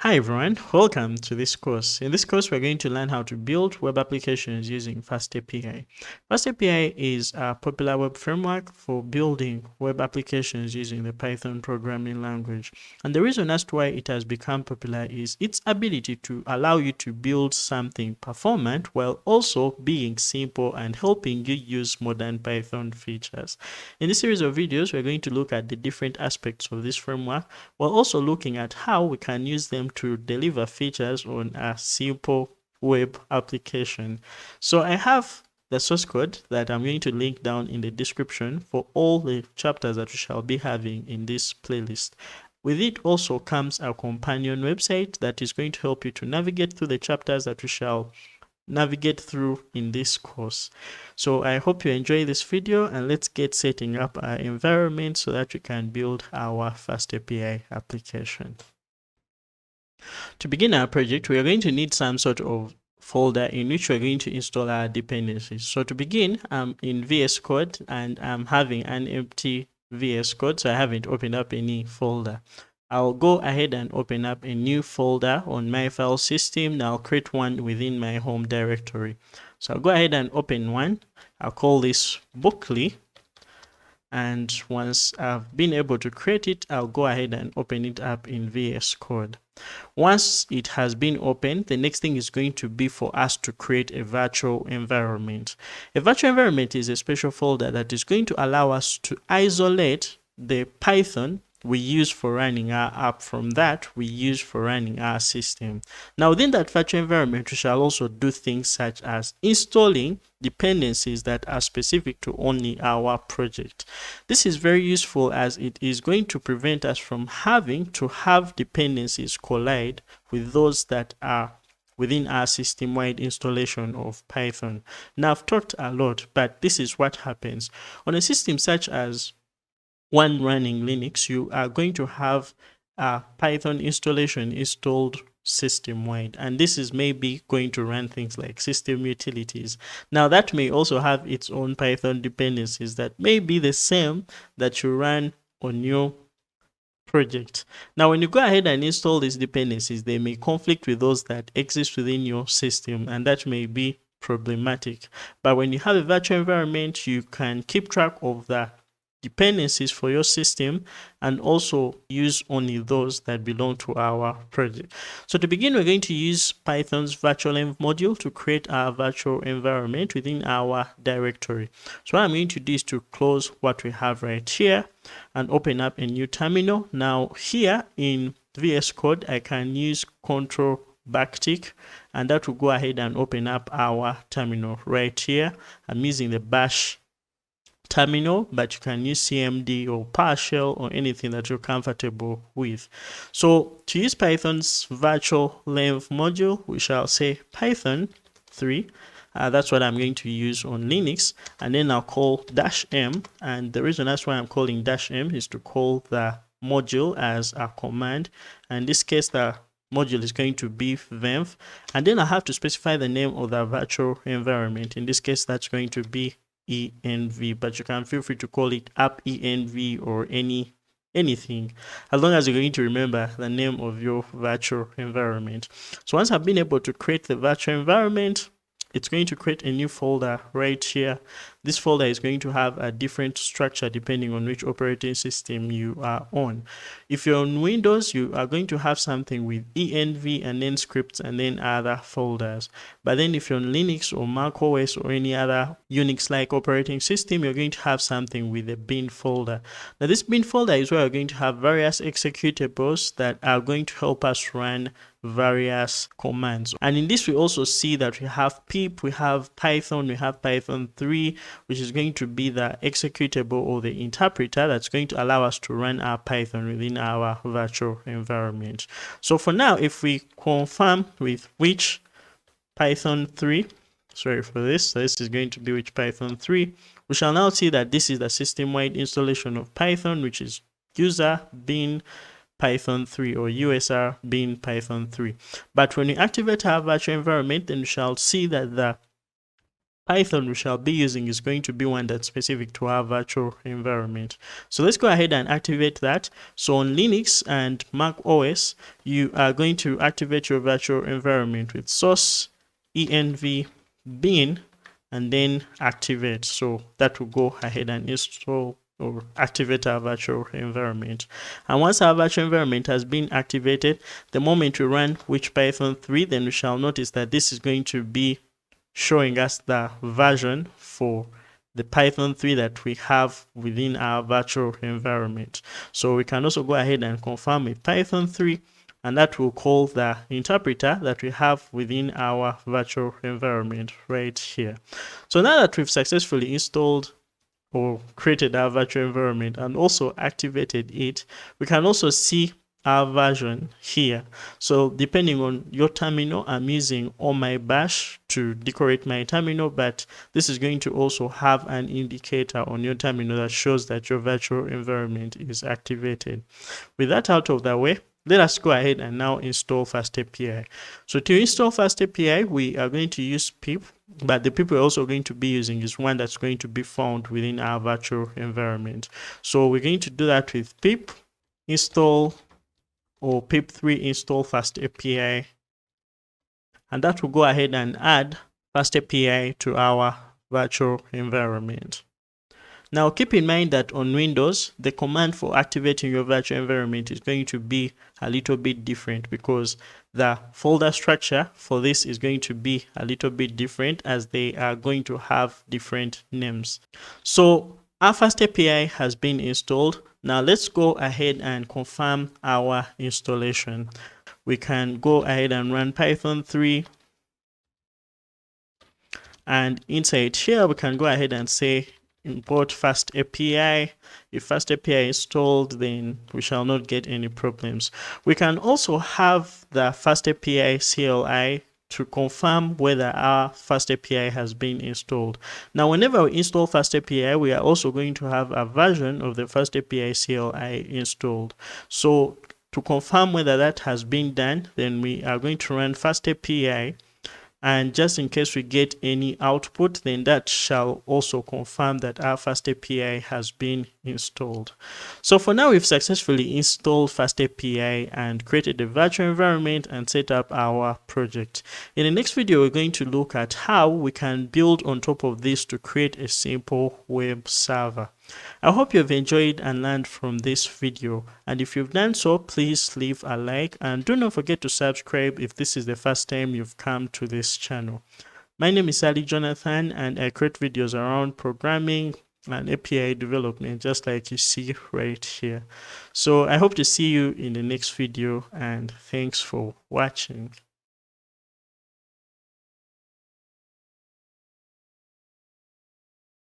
Hi everyone, welcome to this course. In this course, we're going to learn how to build web applications using FastAPI. FastAPI is a popular web framework for building web applications using the Python programming language. And the reason as to why it has become popular is its ability to allow you to build something performant while also being simple and helping you use modern Python features. In this series of videos, we're going to look at the different aspects of this framework while also looking at how we can use them to deliver features on a simple web application. So I have the source code that I'm going to link down in the description for all the chapters that we shall be having in this playlist. With it also comes a companion website that is going to help you to navigate through the chapters that we shall navigate through in this course. So I hope you enjoy this video, and let's get setting up our environment so that we can build our FastAPI application. To begin our project, we are going to need some sort of folder in which we're going to install our dependencies. So to begin, I'm in VS Code and I'm having an empty VS Code, so I haven't opened up any folder. I'll go ahead and open up a new folder on my file system. Now I'll create one within my home directory. So I'll go ahead and open one. I'll call this bookly. And once I've been able to create it, I'll go ahead and open it up in VS Code. Once it has been opened, the next thing is going to be for us to create a virtual environment. A virtual environment is a special folder that is going to allow us to isolate the Python we use for running our app from that we use for running our system. Now within that virtual environment, we shall also do things such as installing dependencies that are specific to only our project. This is very useful as it is going to prevent us from having to have dependencies collide with those that are within our system-wide installation of Python. Now I've talked a lot, but this is what happens. On a system such as one running Linux, you are going to have a Python installation installed system-wide, and this is maybe going to run things like system utilities. Now that may also have its own Python dependencies that may be the same that you run on your project. Now when you go ahead and install these dependencies, they may conflict with those that exist within your system, and that may be problematic. But when you have a virtual environment, you can keep track of the dependencies for your system and also use only those that belong to our project. So to begin, we're going to use Python's virtual env module to create our virtual environment within our directory. So what I'm going to do is to close what we have right here and open up a new terminal. Now here in VS Code, I can use Control backtick, and that will go ahead and open up our terminal right here. I'm using the bash terminal, but you can use CMD or PowerShell or anything that you're comfortable with. So to use Python's virtual env module, we shall say Python 3. That's what I'm going to use on Linux, and then I'll call -m, and the reason that's why I'm calling -m is to call the module as a command. In this case, the module is going to be venv, and then I have to specify the name of the virtual environment. In this case, that's going to be env, but you can feel free to call it app env or anything, as long as you're going to remember the name of your virtual environment. So once I've been able to create the virtual environment, it's going to create a new folder right here. This folder is going to have a different structure depending on which operating system you are on. If you're on Windows, you are going to have something with env and then scripts and then other folders. But then if you're on Linux or Mac OS or any other Unix-like operating system, you're going to have something with a bin folder. Now this bin folder is where we're going to have various executables that are going to help us run various commands. And in this we also see that we have pip, we have Python, we have Python 3, which is going to be the executable or the interpreter that's going to allow us to run our Python within our virtual environment. So for now, if we confirm with which Python 3, sorry for this, so this is going to be which Python 3, we shall now see that this is the system-wide installation of Python, which is user bin Python 3 or USR bin Python 3. But when we activate our virtual environment, then we shall see that the Python we shall be using is going to be one that's specific to our virtual environment. So let's go ahead and activate that. So on Linux and Mac OS, you are going to activate your virtual environment with source env bin and then activate. So that will go ahead and install or activate our virtual environment. And once our virtual environment has been activated, the moment we run which Python 3, then we shall notice that this is going to be showing us the version for the Python 3 that we have within our virtual environment. So we can also go ahead and confirm with Python 3, and that will call the interpreter that we have within our virtual environment right here. So now that we've successfully installed or created our virtual environment and also activated it, we can also see our version here. So depending on your terminal, I'm using On My Bash to decorate my terminal, but this is going to also have an indicator on your terminal that shows that your virtual environment is activated. With that out of the way, let us go ahead and now install FastAPI. So to install FastAPI, we are going to use pip, but the pip we're also going to be using is one that's going to be found within our virtual environment. So we're going to do that with pip install or pip3 install FastAPI, and that will go ahead and add FastAPI to our virtual environment. Now keep in mind that on Windows, the command for activating your virtual environment is going to be a little bit different because the folder structure for this is going to be a little bit different as they are going to have different names. So our FastAPI has been installed. Now let's go ahead and confirm our installation. We can go ahead and run Python 3. And inside here, we can go ahead and say import FastAPI. If FastAPI is installed, then we shall not get any problems. We can also have the FastAPI CLI to confirm whether our FastAPI has been installed. Now, whenever we install FastAPI, we are also going to have a version of the FastAPI CLI installed. So to confirm whether that has been done, then we are going to run FastAPI. And just in case we get any output, then that shall also confirm that our FastAPI has been installed. So for now, we've successfully installed FastAPI and created a virtual environment and set up our project. In the next video, we're going to look at how we can build on top of this to create a simple web server. I hope you've enjoyed and learned from this video, and if you've done so, please leave a like and do not forget to subscribe if this is the first time you've come to this channel. My name is Ali Jonathan, and I create videos around programming and API development just like you see right here. So I hope to see you in the next video, and thanks for watching.